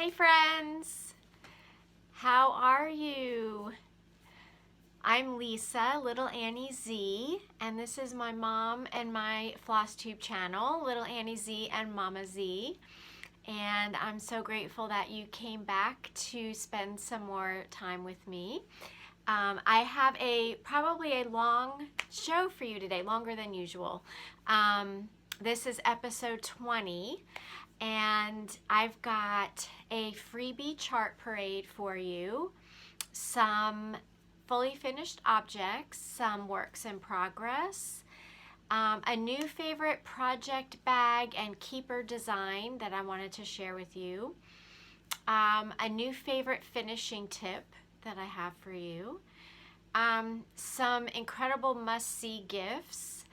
Hi friends, how are you? I'm Lisa, Little Annie Z, and this is my mom and my Flosstube channel, Little Annie Z and Mama Z. And I'm so grateful that you came back to spend some more time with me. I have probably a long show for you today, longer than usual. This is episode 20. And I've got a freebie chart parade for you, some fully finished objects, some works in progress, a new favorite project bag and keeper design that I wanted to share with you, a new favorite finishing tip that I have for you, some incredible must-see gifts,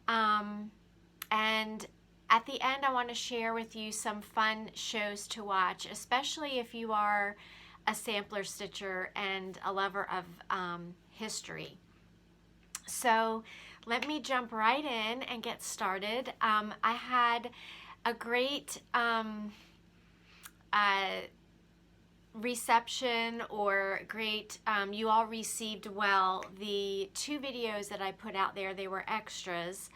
and at the end, I want to share with you some fun shows to watch, especially if you are a sampler stitcher and a lover of history. So let me jump right in and get started. I had a great reception, or great, you all received well the two videos that I put out there. They were extras.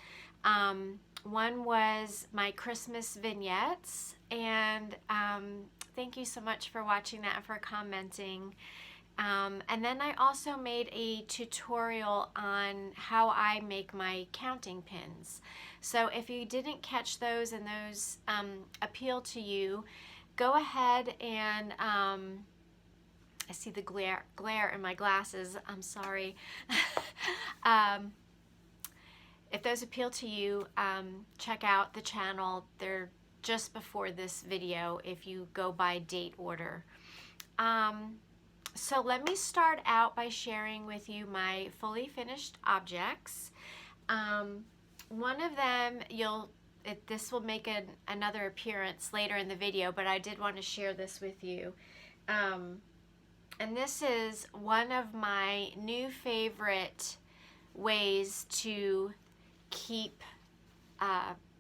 One was my Christmas vignettes, and thank you so much for watching that and for commenting. And then I also made a tutorial on how I make my counting pins. So if you didn't catch those and those appeal to you, go ahead and I see the glare in my glasses. I'm sorry. If those appeal to you, check out the channel. They're just before this video if you go by date order. So let me start out by sharing with you my fully finished objects. One of them, this will make another appearance later in the video, but I did want to share this with you. And this is one of my new favorite ways to keep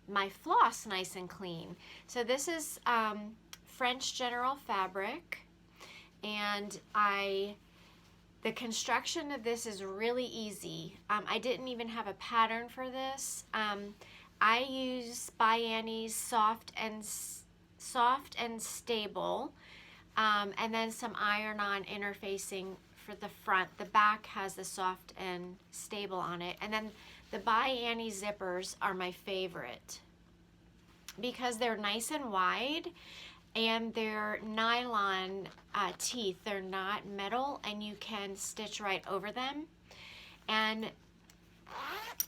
my floss nice and clean. So this is French General fabric, and the construction of this is really easy. I didn't even have a pattern for this. I use by Annie's soft and stable, and then some iron-on interfacing for the front. The back has the soft and stable on it, and then the by Annie zippers are my favorite because they're nice and wide, and they're nylon teeth. They're not metal, and you can stitch right over them. And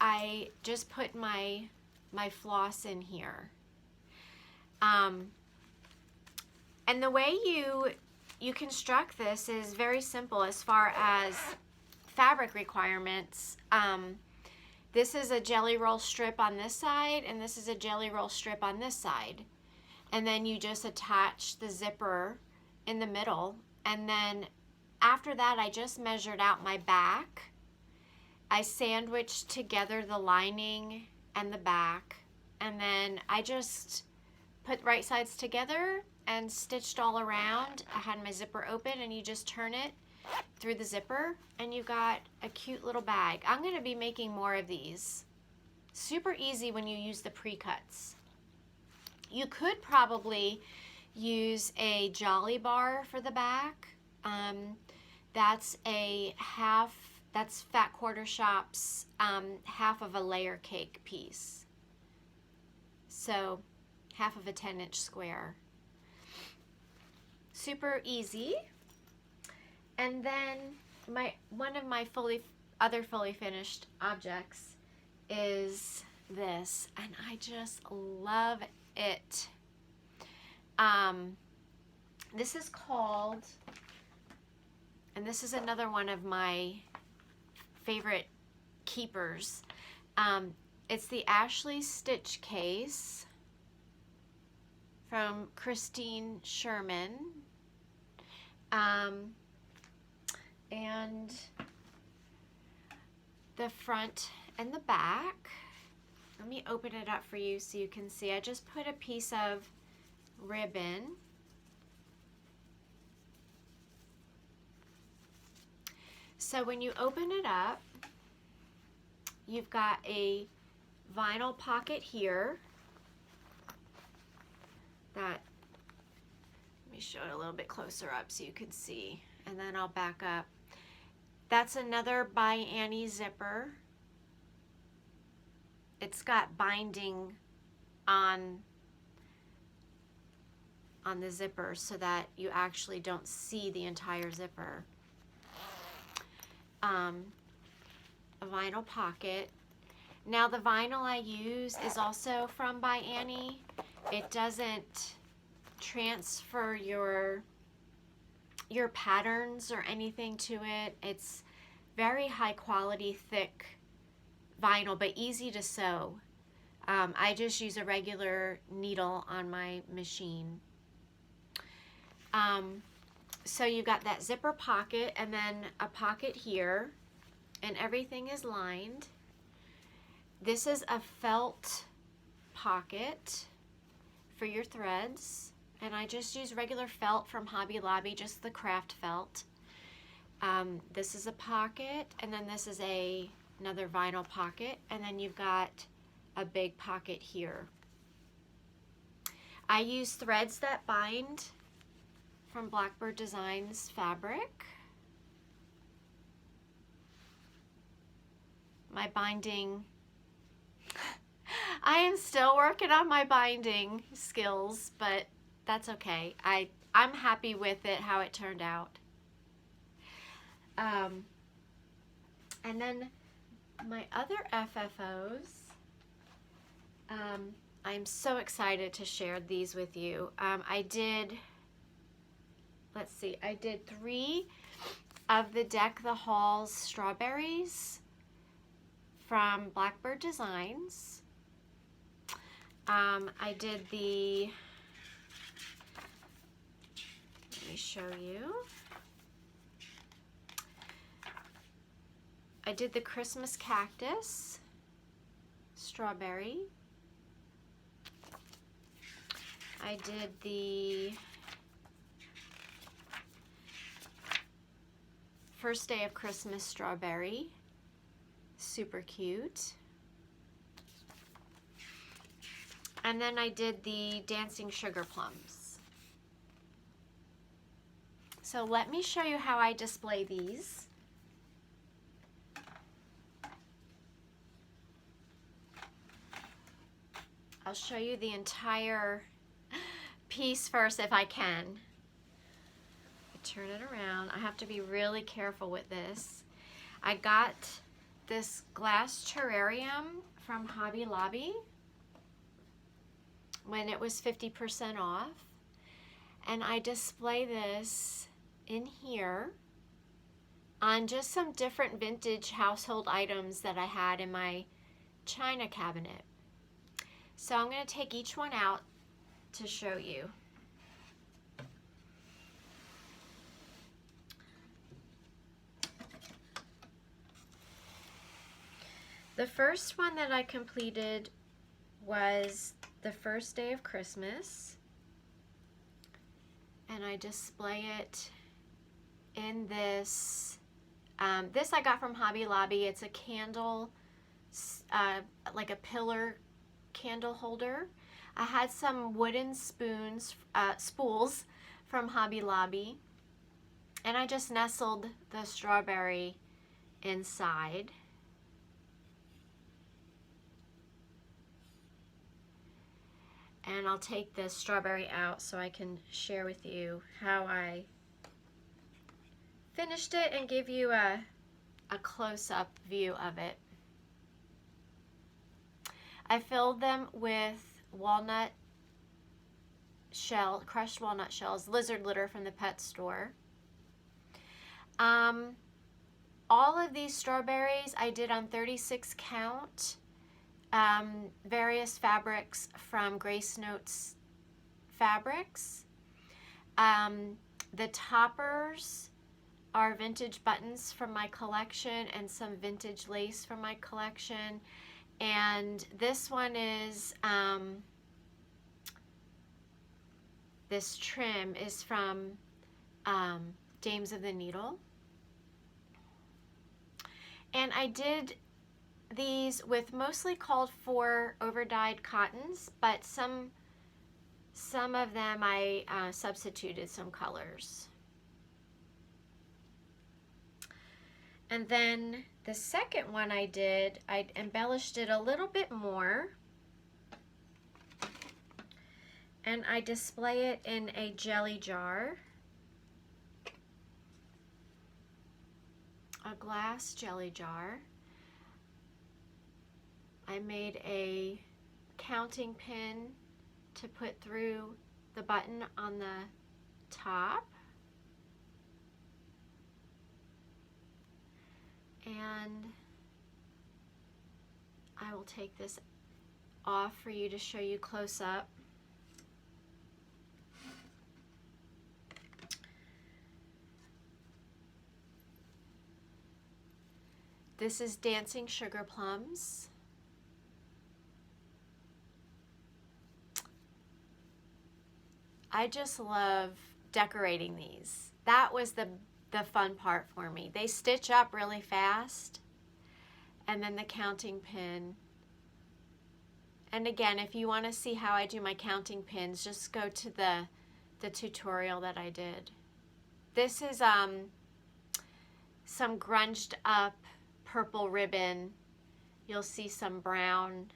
I just put my floss in here. And the way you construct this is very simple as far as fabric requirements. This is a jelly roll strip on this side, and this is a jelly roll strip on this side. And then you just attach the zipper in the middle. And then after that, I just measured out my back. I sandwiched together the lining and the back. And then I just put right sides together and stitched all around. I had my zipper open, and you just turn it through the zipper, and you got a cute little bag. I'm going to be making more of these. Super easy when you use the pre-cuts. You could probably use a jolly bar for the back. That's Fat Quarter Shop's half of a layer cake piece. So half of a 10-inch square. Super easy. And then one of my other fully finished objects is this, and I just love it. This is called, and this is another one of my favorite keepers. It's the Ashley Stitch Case from Christine Sherman. And the front and the back. Let me open it up for you so you can see. I just put a piece of ribbon So when you open it up, you've got a vinyl pocket here that, let me show it a little bit closer up so you can see, and then I'll back up. That's another By Annie zipper. It's got binding on the zipper so that you actually don't see the entire zipper. A vinyl pocket. Now the vinyl I use is also from By Annie. It doesn't transfer your patterns or anything to it. It's very high quality, thick vinyl, but easy to sew. I just use a regular needle on my machine. So you've got that zipper pocket and then a pocket here, and everything is lined. This is a felt pocket for your threads, and I just use regular felt from Hobby Lobby, just the craft felt. This is a pocket, and then this is another vinyl pocket, and then you've got a big pocket here. I use threads that bind from Blackbird Designs fabric. My binding, I am still working on my binding skills, but that's okay. I'm happy with it, how it turned out. And then my other FFOs, I'm so excited to share these with you. I did 3 of the Deck the Halls strawberries from Blackbird Designs. I did the, let me show you. I did the Christmas cactus strawberry. I did the First Day of Christmas strawberry, super cute. And then I did the Dancing Sugar Plums. So let me show you how I display these. I'll show you the entire piece first if I can. Turn it around. I have to be really careful with this. I got this glass terrarium from Hobby Lobby when it was 50% off, and I display this in here on just some different vintage household items that I had in my china cabinet. So I'm going to take each one out to show you. The first one that I completed was the First Day of Christmas, and I display it in this. This I got from Hobby Lobby. It's a candle, like a pillar candle holder. I had some wooden spools from Hobby Lobby, and I just nestled the strawberry inside. And I'll take this strawberry out so I can share with you how I finished it and give you a close-up view of it. I filled them with walnut shell, crushed walnut shells, lizard litter from the pet store. All of these strawberries I did on 36 count. Various fabrics from Grace Notes Fabrics. The toppers are vintage buttons from my collection and some vintage lace from my collection. And this one is, this trim is from Dames of the Needle. And I did these with mostly called for over-dyed cottons, but some of them I substituted some colors. And then the second one I did, I embellished it a little bit more, and I display it in a jelly jar, a glass jelly jar. I made a counting pin to put through the button on the top. And I will take this off for you to show you close up. This is Dancing Sugar Plums. I just love decorating these. That was the fun part for me. They stitch up really fast, and then the counting pin. And again, if you want to see how I do my counting pins, just go to the tutorial that I did. This is some grunged up purple ribbon. You'll see some brown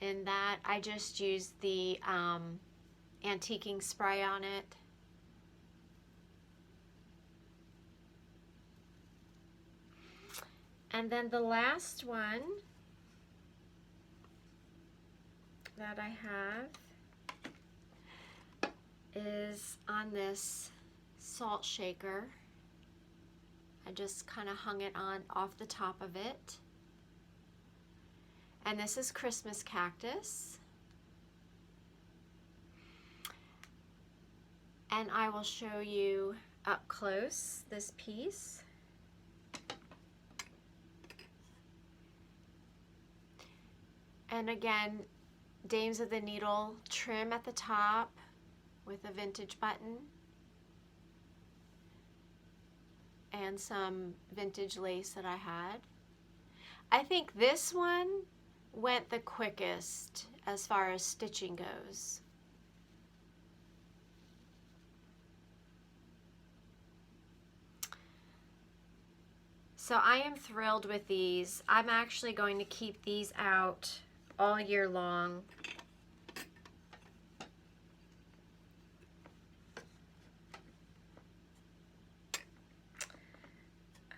in that. I just used the antiquing spray on it. And then the last one that I have is on this salt shaker. I just kind of hung it on off the top of it. And this is Christmas cactus. And I will show you up close this piece. And again, Dames of the Needle trim at the top with a vintage button and some vintage lace that I had. I think this one went the quickest as far as stitching goes. So I am thrilled with these. I'm actually going to keep these out all year long.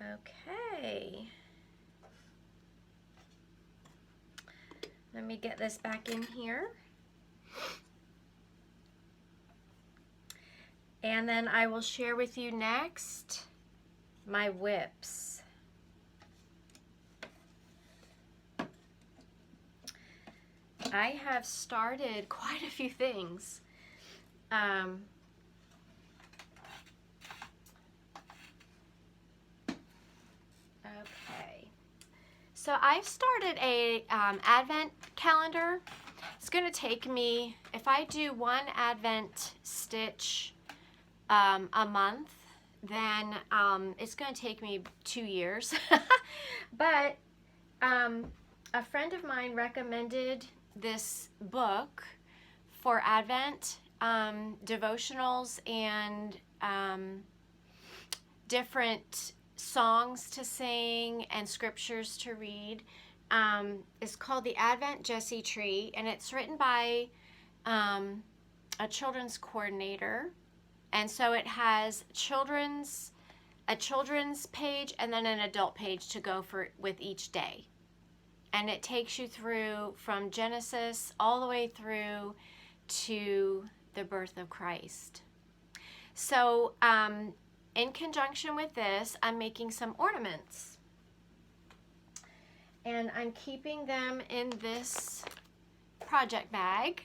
Okay. Let me get this back in here. And then I will share with you next my whips. I have started quite a few things. Okay, so I've started a Advent calendar. It's going to take me, if I do one Advent stitch a month, then it's going to take me 2 years. But a friend of mine recommended this book for Advent, devotionals and different songs to sing and scriptures to read. It's called The Advent Jessie Tree, and it's written by a children's coordinator. And so it has a children's page and then an adult page to go with each day. And it takes you through from Genesis all the way through to the birth of Christ. So in conjunction with this, I'm making some ornaments. And I'm keeping them in this project bag.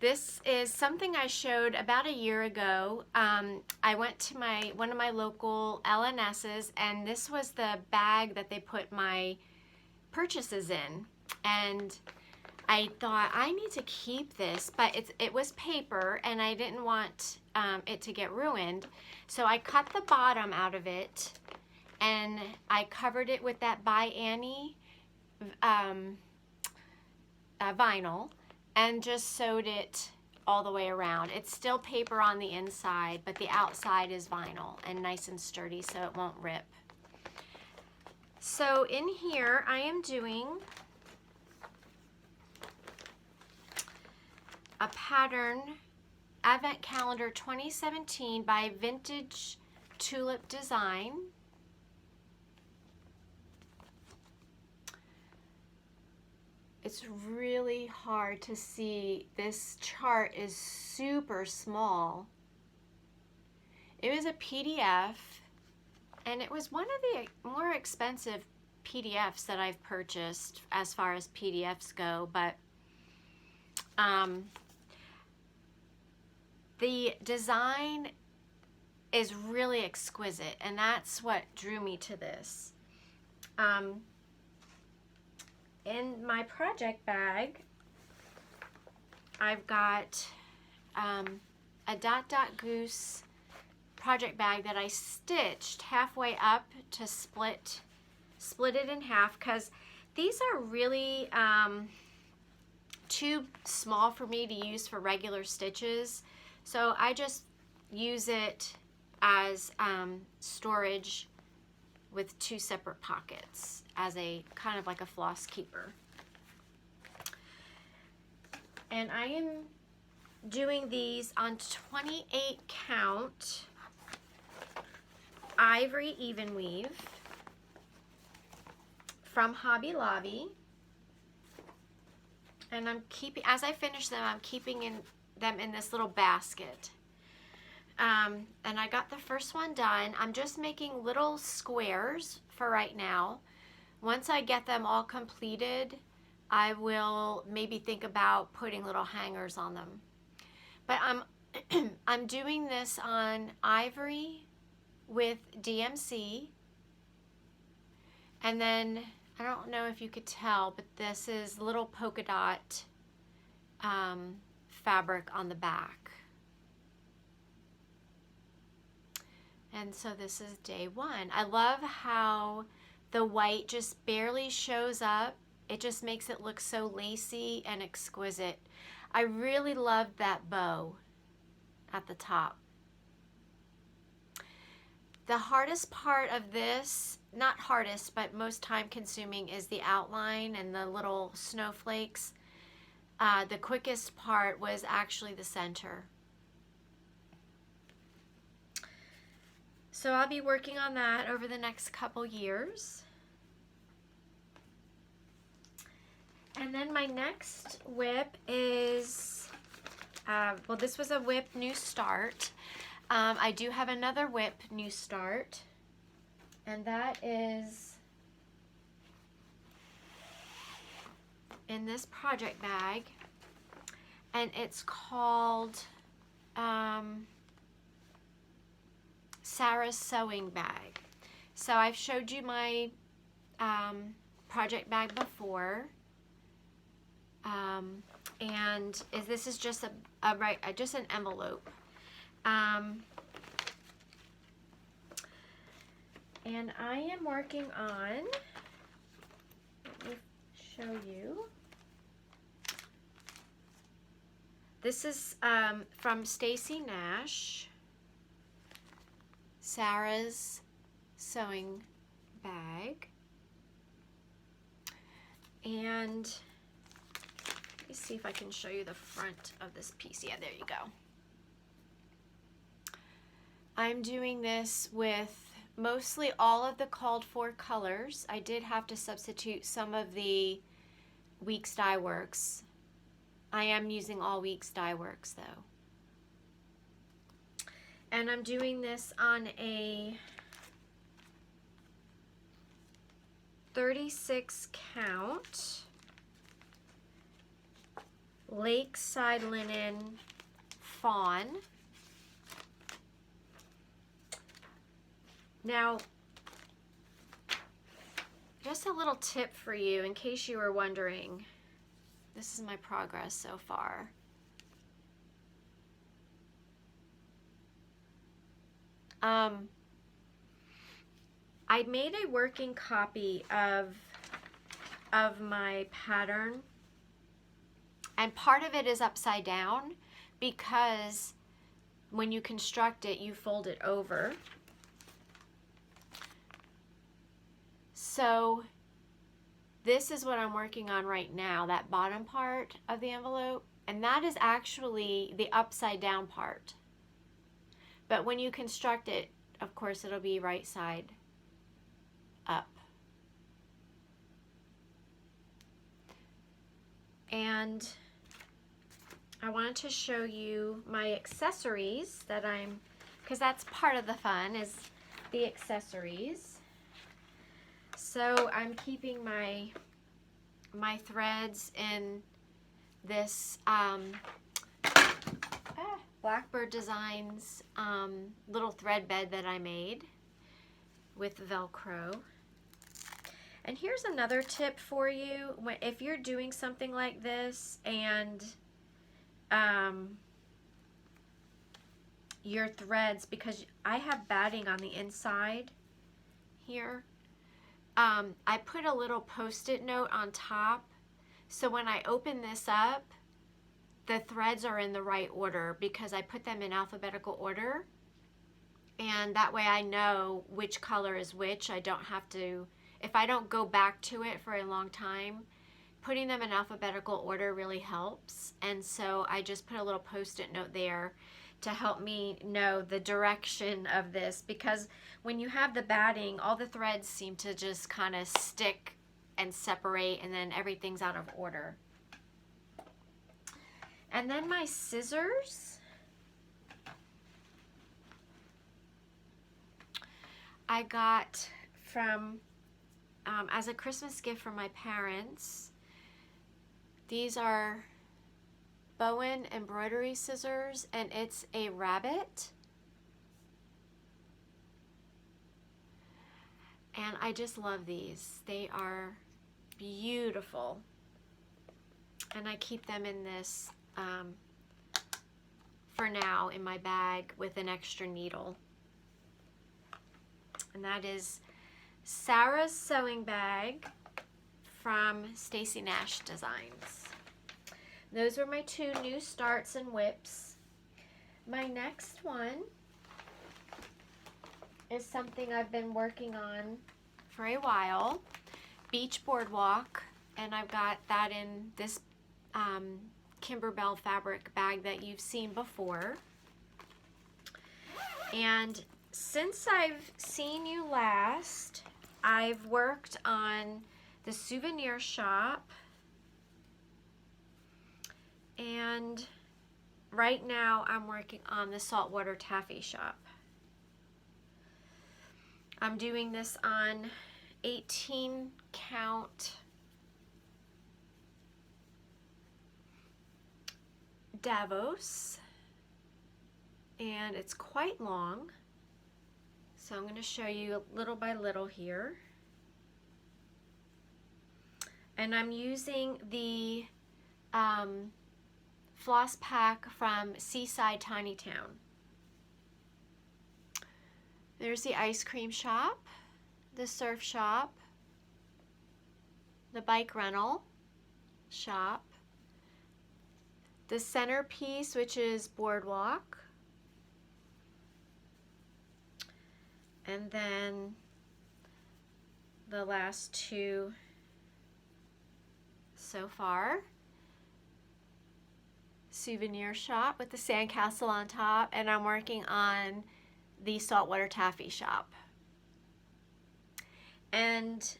This is something I showed about a year ago. I went to one of my local LNSs, and this was the bag that they put my purchases in, and I thought I need to keep this, but it was paper and I didn't want it to get ruined, so I cut the bottom out of it and I covered it with that By Annie vinyl and just sewed it all the way around. It's still paper on the inside, but the outside is vinyl and nice and sturdy so it won't rip. So in here I am doing a pattern, Advent Calendar 2017 by Vintage Tulip Design. It's really hard to see. This chart is super small. It was a PDF, and it was one of the more expensive PDFs that I've purchased as far as PDFs go, but the design is really exquisite, and that's what drew me to this. In my project bag, I've got a Dot Dot Goose project bag that I stitched halfway up to split it in half, because these are really too small for me to use for regular stitches. So I just use it as storage with two separate pockets as a kind of like a floss keeper. And I am doing these on 28 count ivory even weave from Hobby Lobby. And I'm keeping, as I finish them, I'm keeping them in this little basket. And I got the first one done. I'm just making little squares for right now. Once I get them all completed, I will maybe think about putting little hangers on them. But I'm doing this on ivory with DMC. And then, I don't know if you could tell, but this is little polka dot fabric on the back. And so this is day one. I love how the white just barely shows up. It just makes it look so lacy and exquisite. I really love that bow at the top. The hardest part of this, not hardest, but most time consuming, is the outline and the little snowflakes. The quickest part was actually the center. So I'll be working on that over the next couple years. And then my next whip is, well, this was a whip new start. I do have another whip new start, and that is in this project bag, and it's called Sarah's Sewing Bag. So I've showed you my project bag before, and this is just just an envelope. And I am working on, let me show you. This is from Stacy Nash, Sarah's Sewing Bag. And let me see if I can show you the front of this piece. Yeah, there you go. I'm doing this with mostly all of the called for colors. I did have to substitute some of the Weeks Dye Works. I am using all Weeks Dye Works though. And I'm doing this on a 36 count Lakeside Linen Fawn. Now, just a little tip for you in case you were wondering. This is my progress so far. I made a working copy of my pattern, and part of it is upside down because when you construct it, you fold it over. So this is what I'm working on right now, that bottom part of the envelope, and that is actually the upside down part. But when you construct it, of course, it'll be right side up. And I wanted to show you my accessories that because that's part of the fun, is the accessories. So I'm keeping my threads in this Blackbird Designs little thread bed that I made with Velcro. And here's another tip for you. If you're doing something like this and your threads, because I have batting on the inside here, I put a little post-it note on top, so when I open this up, the threads are in the right order because I put them in alphabetical order, and that way I know which color is which. I don't have to, if I don't go back to it for a long time, putting them in alphabetical order really helps. And so I just put a little post-it note there to help me know the direction of this, because when you have the batting, all the threads seem to just kind of stick and separate, and then everything's out of order. And then my scissors, I got from as a Christmas gift from my parents. These are Bowen embroidery scissors, and it's a rabbit. And I just love these. They are beautiful. And I keep them in this, for now, in my bag with an extra needle. And that is Sarah's sewing bag from Stacy Nash Designs. Those were my two new starts and whips. My next one is something I've been working on for a while, Beach Boardwalk, and I've got that in this Kimberbell fabric bag that you've seen before. And since I've seen you last, I've worked on the souvenir shop, and right now I'm working on the saltwater taffy shop. I'm doing this on 18 count Davos, and it's quite long, so I'm going to show you little by little here. And I'm using the floss pack from Seaside Tiny Town. There's the ice cream shop, the surf shop, the bike rental shop, the centerpiece, which is Boardwalk, and then the last two so far. Souvenir shop with the sandcastle on top, and I'm working on the saltwater taffy shop. And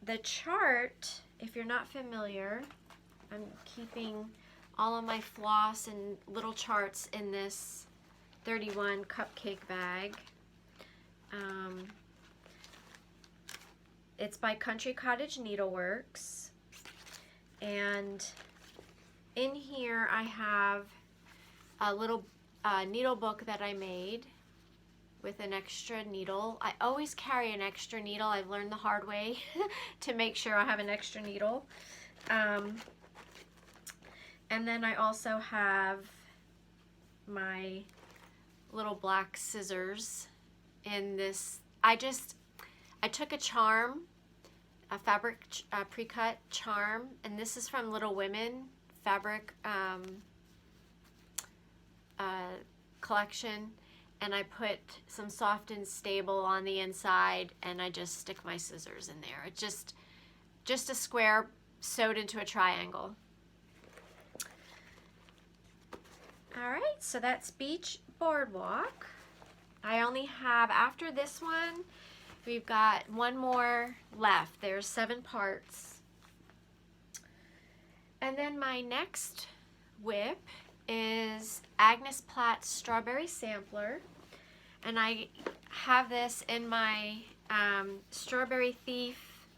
the chart, if you're not familiar, I'm keeping all of my floss and little charts in this 31 cupcake bag. It's by Country Cottage Needleworks, and in here I have a little needle book that I made with an extra needle. I always carry an extra needle. I've learned the hard way to make sure I have an extra needle. And then I also have my little black scissors in this I took a charm, a fabric pre-cut charm, and this is from Little Women fabric collection, and I put some soft and stable on the inside, and I just stick my scissors in there. It's just a square sewed into a triangle. All right, so that's Beach Boardwalk. I only have, after this one, we've got one more left. There's 7 parts. And then my next whip is Agnes Platt's Strawberry Sampler. And I have this in my Strawberry Thief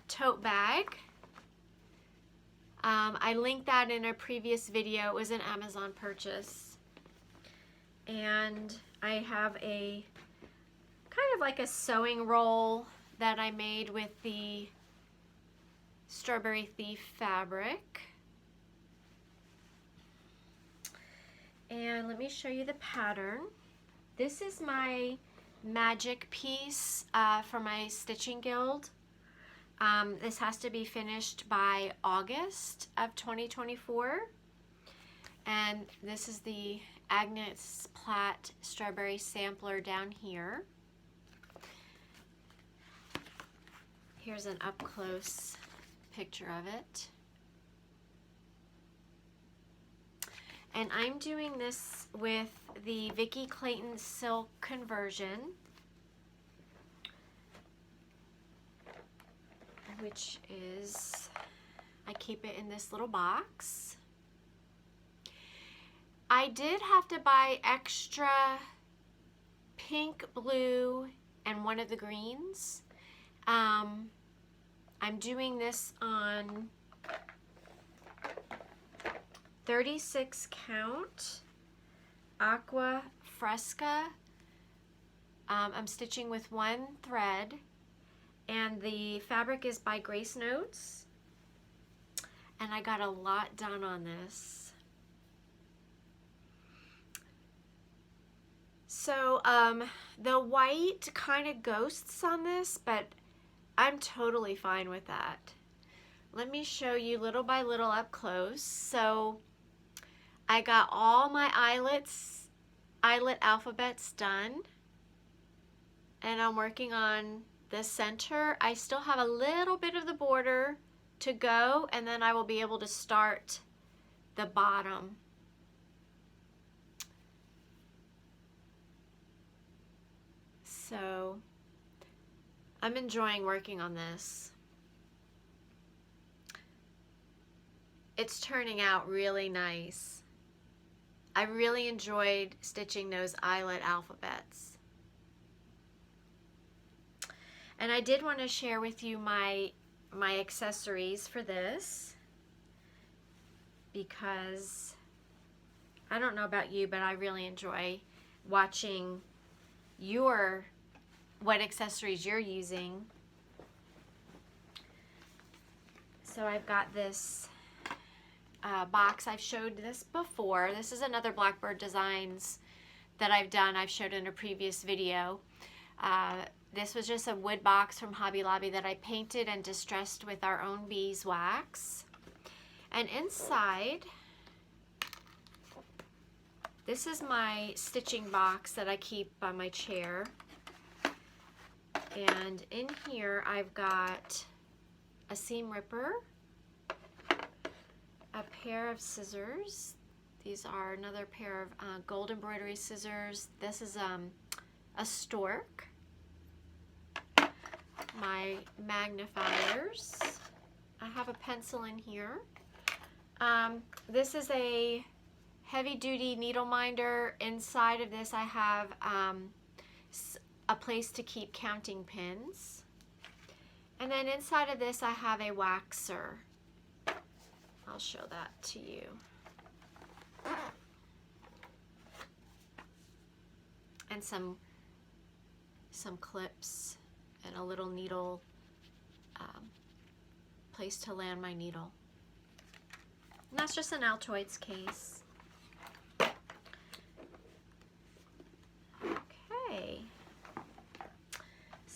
tote bag. I linked that in a previous video. It was an Amazon purchase. And I have a kind of like a sewing roll that I made with the Strawberry Thief fabric. And let me show you the pattern. This is my magic piece for my Stitching Guild. This has to be finished by August of 2024. And this is the Agnes Platt Strawberry Sampler down here. Here's an up-close picture of it. And I'm doing this with the Vicki Clayton Silk Conversion, which is, I keep it in this little box. I did have to buy extra pink, blue, and one of the greens. I'm doing this on 36 count Aqua Fresca. I'm stitching with 1 thread, and the fabric is by Grace Notes, and I got a lot done on this. So the white kind of ghosts on this, but I'm totally fine with that. Let me show you little by little up close. So I got all my eyelet alphabets done, and I'm working on the center. I still have a little bit of the border to go, and then I will be able to start the bottom. So I'm enjoying working on this. It's turning out really nice. I really enjoyed stitching those eyelet alphabets. And I did want to share with you my accessories for this, because I don't know about you, but I really enjoy watching what accessories you're using. So I've got this box. I've showed this before. This is another Blackbird Designs that I've done. I've showed in a previous video. This was just a wood box from Hobby Lobby that I painted and distressed with our own beeswax. And inside, this is my stitching box that I keep on my chair. And in here I've got a seam ripper, a pair of scissors. These are another pair of gold embroidery scissors. This is a stork. My magnifiers. I have a pencil in here. This is a heavy-duty needle minder. Inside of this I have a place to keep counting pins. And then inside of this I have a waxer. I'll show that to you. And some clips and a little needle place to land my needle. And that's just an Altoids case. Okay.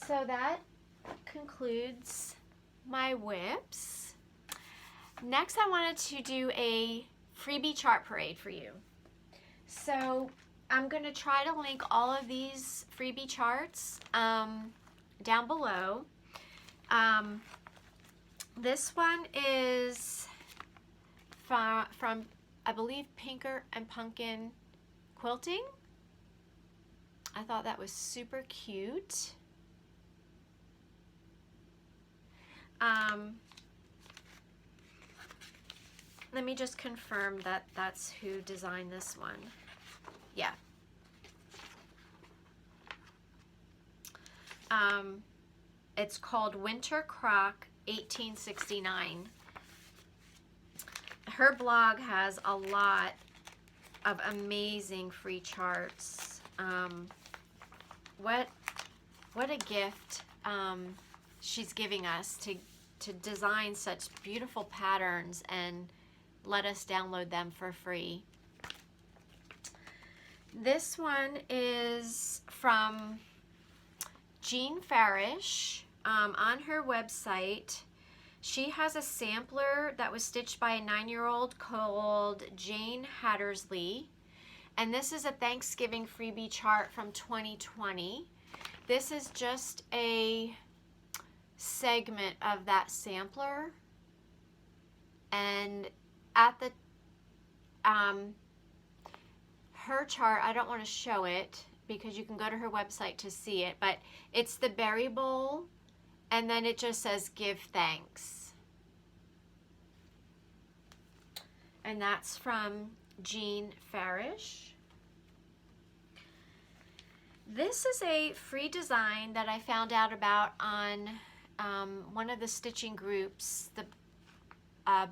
So that concludes my whips. Next, I wanted to do a freebie chart parade for you. So I'm going to try to link all of these freebie charts down below. This one is from I believe Pinker and Pumpkin Quilting. I thought that was super cute. Let me just confirm that that's who designed this one. Yeah. It's called Winter Crock 1869. Her blog has a lot of amazing free charts. What a gift she's giving us to design such beautiful patterns and let us download them for free. This one is from Jean Farish. On her website, she has a sampler that was stitched by a 9-year-old called Jane Hattersley. And this is a Thanksgiving freebie chart from 2020. This is just a segment of that sampler. And at the her chart, I don't want to show it because you can go to her website to see it, but it's the berry bowl, and then it just says give thanks. And that's from Jean Farish. This is a free design that I found out about on one of the stitching groups, the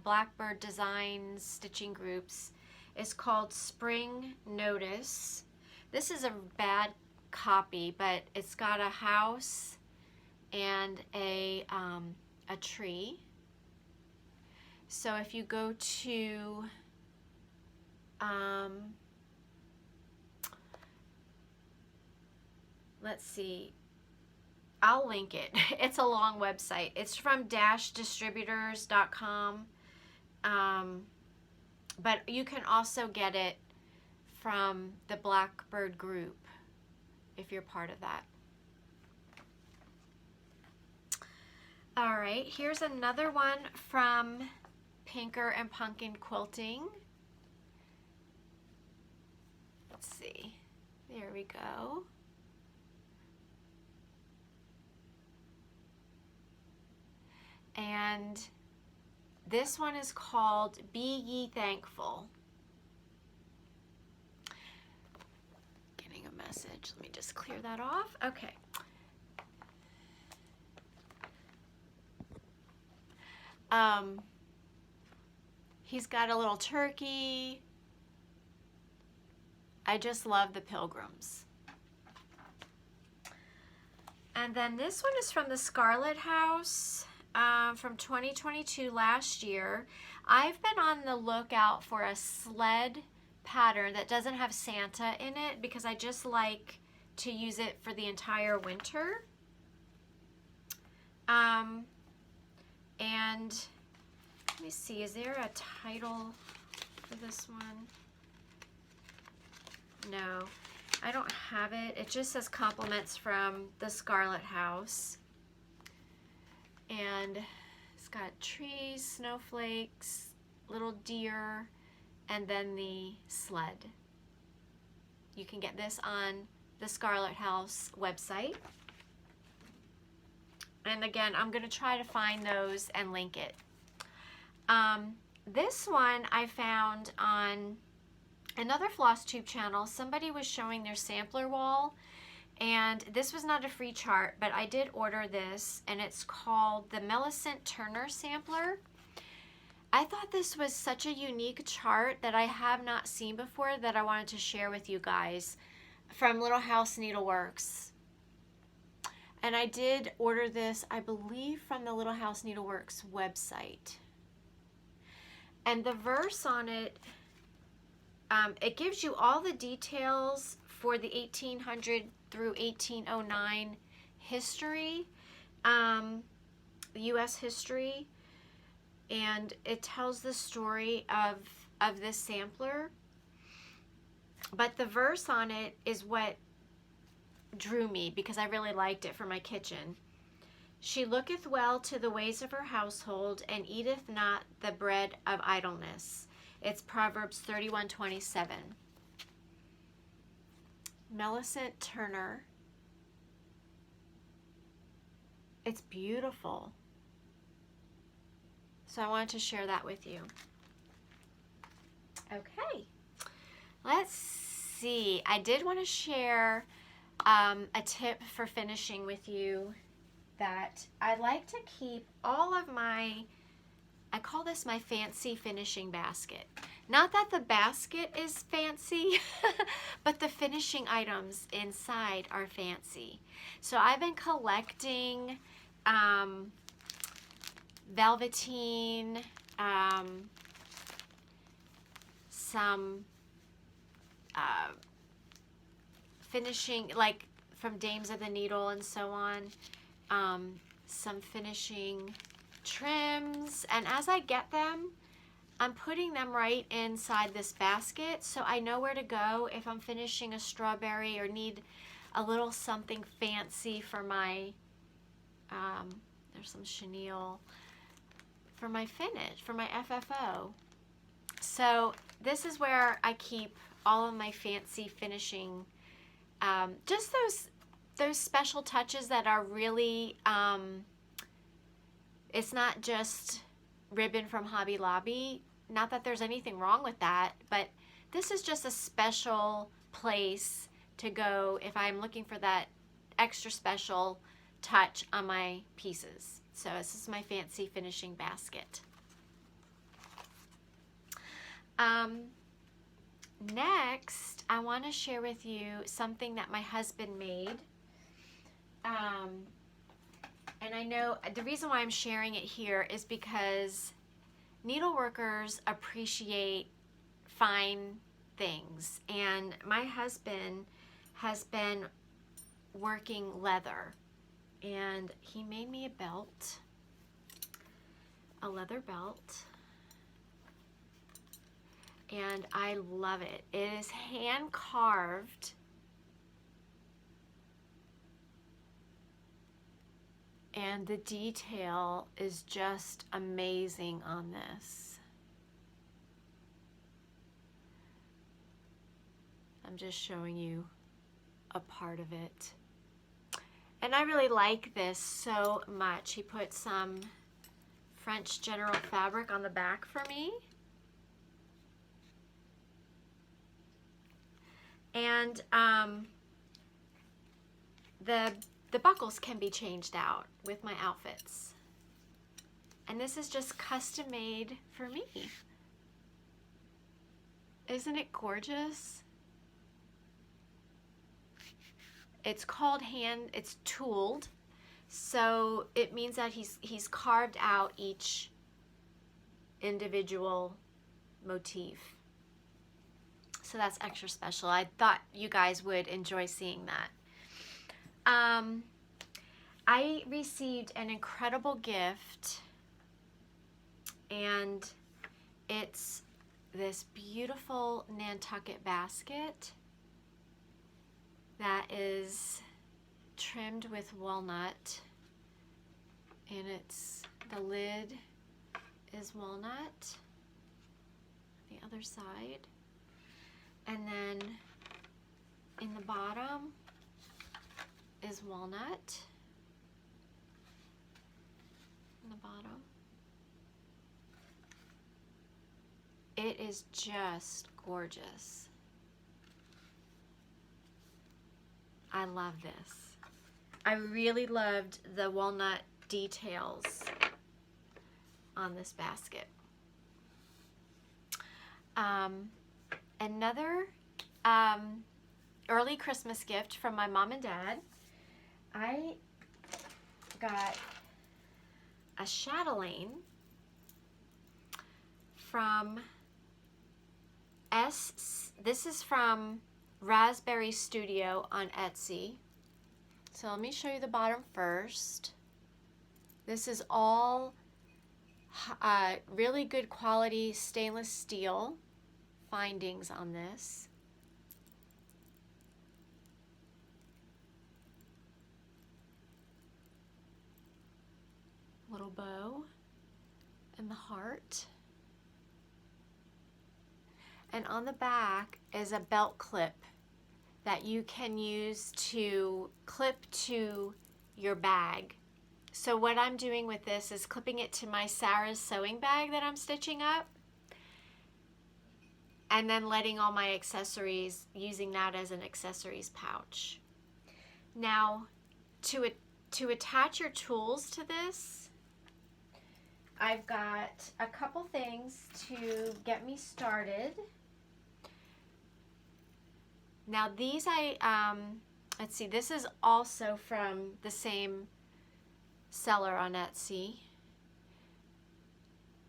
Blackbird Designs stitching groups. It's called Spring Notice. This is a bad copy, but it's got a house and a tree. So if you go to let's see, I'll link it. It's a long website. It's from distributors.com. But you can also get it from the Blackbird group if you're part of that. All right, here's another one from Pinker and Pumpkin Quilting. Let's see. There we go. And this one is called Be Ye Thankful. Getting a message. Let me just clear that off. Okay. He's got a little turkey. I just love the pilgrims. And then this one is from the Scarlet House. From 2022, last year. I've been on the lookout for a sled pattern that doesn't have Santa in it because I just like to use it for the entire winter. And let me see, is there a title for this one? No, I don't have it. It just says compliments from the Scarlet House. And it's got trees, snowflakes, little deer, and then the sled. You can get this on the Scarlet House website. And again, I'm going to try to find those and link it. This one I found on another Flosstube channel. Somebody was showing their sampler wall. And this was not a free chart, but I did order this, and it's called the Millicent Turner Sampler. I thought this was such a unique chart that I have not seen before that I wanted to share with you guys from Little House Needleworks. And I did order this, I believe, from the Little House Needleworks website. And the verse on it, it gives you all the details for the 1800 through 1809 history, U.S. history, and it tells the story of this sampler. But the verse on it is what drew me, because I really liked it for my kitchen. She looketh well to the ways of her household, and eateth not the bread of idleness. It's Proverbs 31:27. Millicent Turner. It's beautiful. So I wanted to share that with you. Okay. Let's see. I did want to share a tip for finishing with you, that I like to keep all of my, I call this my fancy finishing basket. Not that the basket is fancy, but the finishing items inside are fancy. So I've been collecting velveteen, some finishing, like from Dames of the Needle and so on, some finishing trims, and as I get them, I'm putting them right inside this basket so I know where to go if I'm finishing a strawberry or need a little something fancy for my, there's some chenille, for my finish, for my FFO. So this is where I keep all of my fancy finishing, just those special touches that are really, it's not just ribbon from Hobby Lobby. Not that there's anything wrong with that, but this is just a special place to go if I'm looking for that extra special touch on my pieces. So this is my fancy finishing basket. Next, I want to share with you something that my husband made. And I know the reason why I'm sharing it here is because needleworkers appreciate fine things. And my husband has been working leather. And he made me a belt, a leather belt. And I love it. It is hand carved. And the detail is just amazing on this. I'm just showing you a part of it. And I really like this so much. He put some French General fabric on the back for me. And the buckles can be changed out with my outfits. And this is just custom made for me. Isn't it gorgeous? It's called it's tooled. So it means that he's carved out each individual motif. So that's extra special. I thought you guys would enjoy seeing that. I received an incredible gift, and it's this beautiful Nantucket basket that is trimmed with walnut, and the lid is walnut, the other side, and then in the bottom is walnut, in the bottom. It is just gorgeous. I love this. I really loved the walnut details on this basket. Another early Christmas gift from my mom and dad. I got a chatelaine from this is from RazzberriesStudio on Etsy. So let me show you the bottom first. This is all really good quality stainless steel findings on this. Little bow and the heart. And on the back is a belt clip that you can use to clip to your bag. So what I'm doing with this is clipping it to my Sarah's sewing bag that I'm stitching up, and then letting all my accessories, using that as an accessories pouch. Now, to attach your tools to this, I've got a couple things to get me started. Now these let's see, this is also from the same seller on Etsy.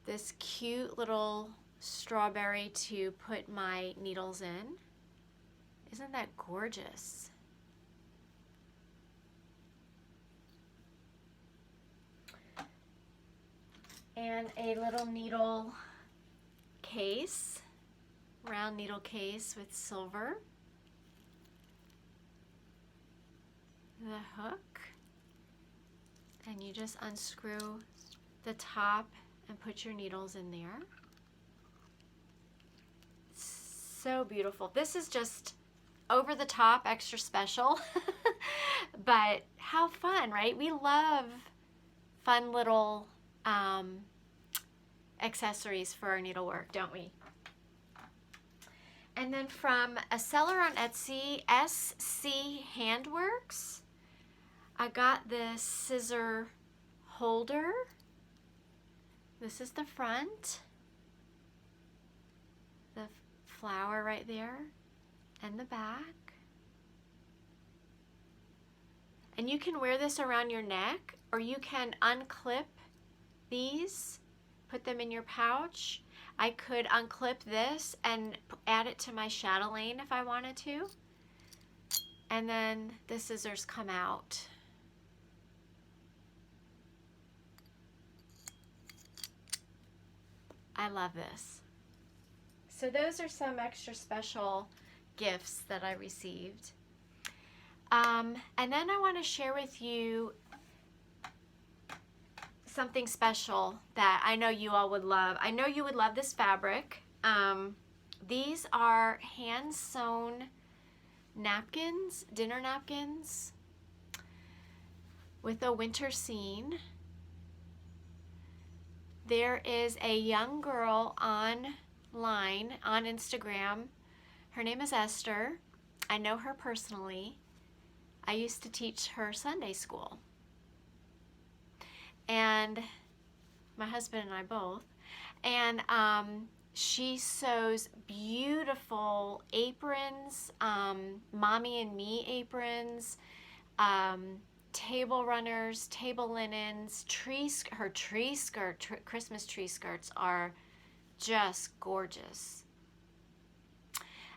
This cute little strawberry to put my needles in. Isn't that gorgeous? And a little needle case, round needle case with silver. The hook, and you just unscrew the top and put your needles in there. So beautiful. This is just over the top, extra special, but how fun, right? We love fun little accessories for our needlework, don't we? And then from a seller on Etsy, SCHandworks, I got this scissor holder. This is the front, the flower right there, and the back. And you can wear this around your neck, or you can unclip these, put them in your pouch. I could unclip this and add it to my chatelaine if I wanted to. And then the scissors come out. I love this. So those are some extra special gifts that I received. And then I want to share with you something special that I know you all would love. I know you would love this fabric. These are hand sewn napkins, dinner napkins with a winter scene. There is a young girl online on Instagram. Her name is Esther. I know her personally. I used to teach her Sunday school. And my husband and I both. And she sews beautiful aprons, mommy and me aprons, table runners, table linens, her tree skirt, Christmas tree skirts are just gorgeous.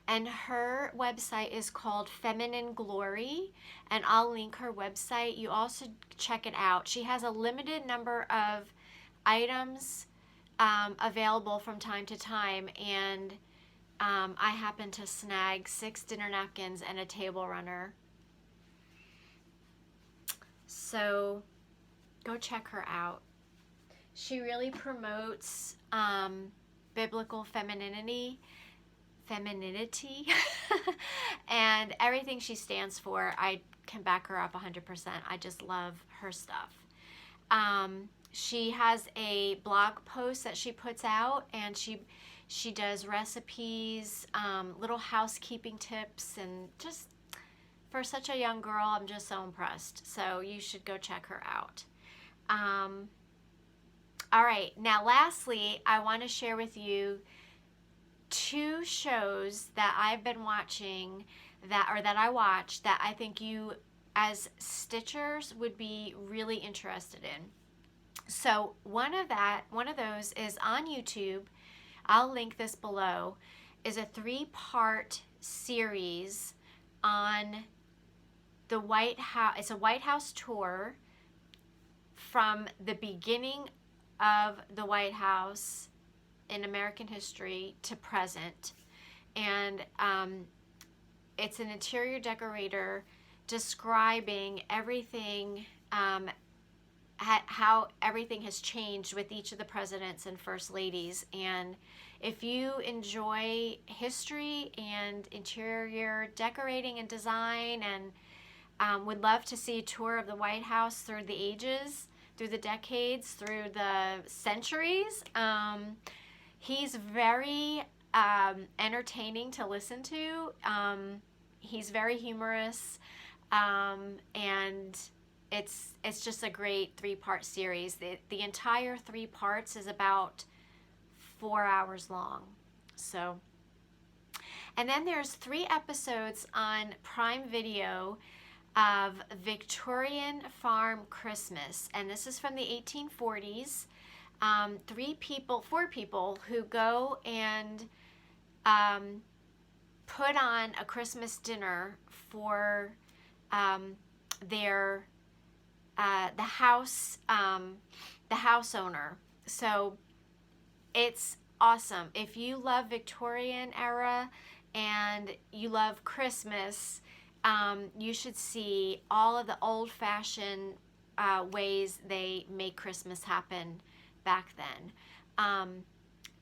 And her website is called Feminine Glory, and I'll link her website. You also check it out. She has a limited number of items available from time to time, and I happen to snag 6 dinner napkins and a table runner. So go check her out. She really promotes biblical femininity, and everything she stands for. I can back her up 100%. I just love her stuff. She has a blog post that she puts out, and she does recipes, little housekeeping tips, and just for such a young girl, I'm just so impressed. So you should go check her out. All right, now lastly, I want to share with you 2 shows that I've been watching that I watched that I think you as stitchers would be really interested in. So one of those is on YouTube. I'll link this below. Is a 3-part series on the White House. It's a White House tour from the beginning of the White House in American history to present. And it's an interior decorator describing everything, how everything has changed with each of the presidents and first ladies. And if you enjoy history and interior decorating and design, and would love to see a tour of the White House through the ages, through the decades, through the centuries, he's very entertaining to listen to. He's very humorous, and it's just a great 3-part series. The entire 3 parts is about 4 hours long. So, and then there's 3 episodes on Prime Video of Victorian Farm Christmas, and this is from the 1840s. 4 people who go and put on a Christmas dinner for their the house owner. So it's awesome. If you love Victorian era and you love Christmas, you should see all of the old-fashioned ways they make Christmas happen back then.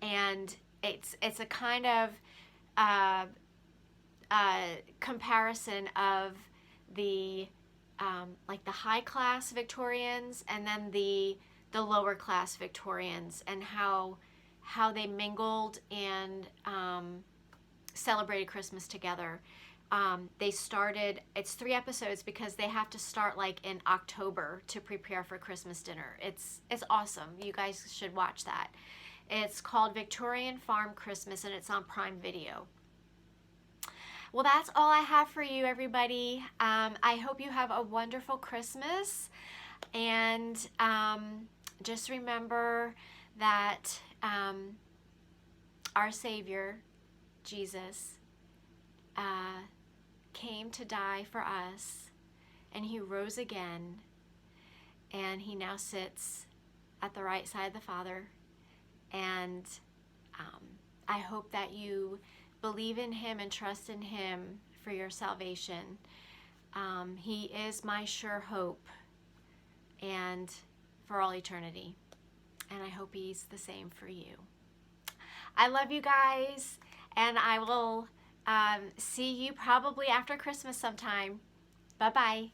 And it's a kind of comparison of the like the high-class Victorians and then the lower-class Victorians, and how they mingled and celebrated Christmas together. They started, it's 3 episodes because they have to start like in October to prepare for Christmas dinner. It's awesome. You guys should watch that. It's called Victorian Farm Christmas, and it's on Prime Video. Well, that's all I have for you, everybody. I hope you have a wonderful Christmas, and just remember that our Savior, Jesus, came to die for us, and he rose again, and he now sits at the right side of the Father. And I hope that you believe in him and trust in him for your salvation. He is my sure hope, and for all eternity. And I hope he's the same for you. I love you guys, and I will see you probably after Christmas sometime. Bye-bye.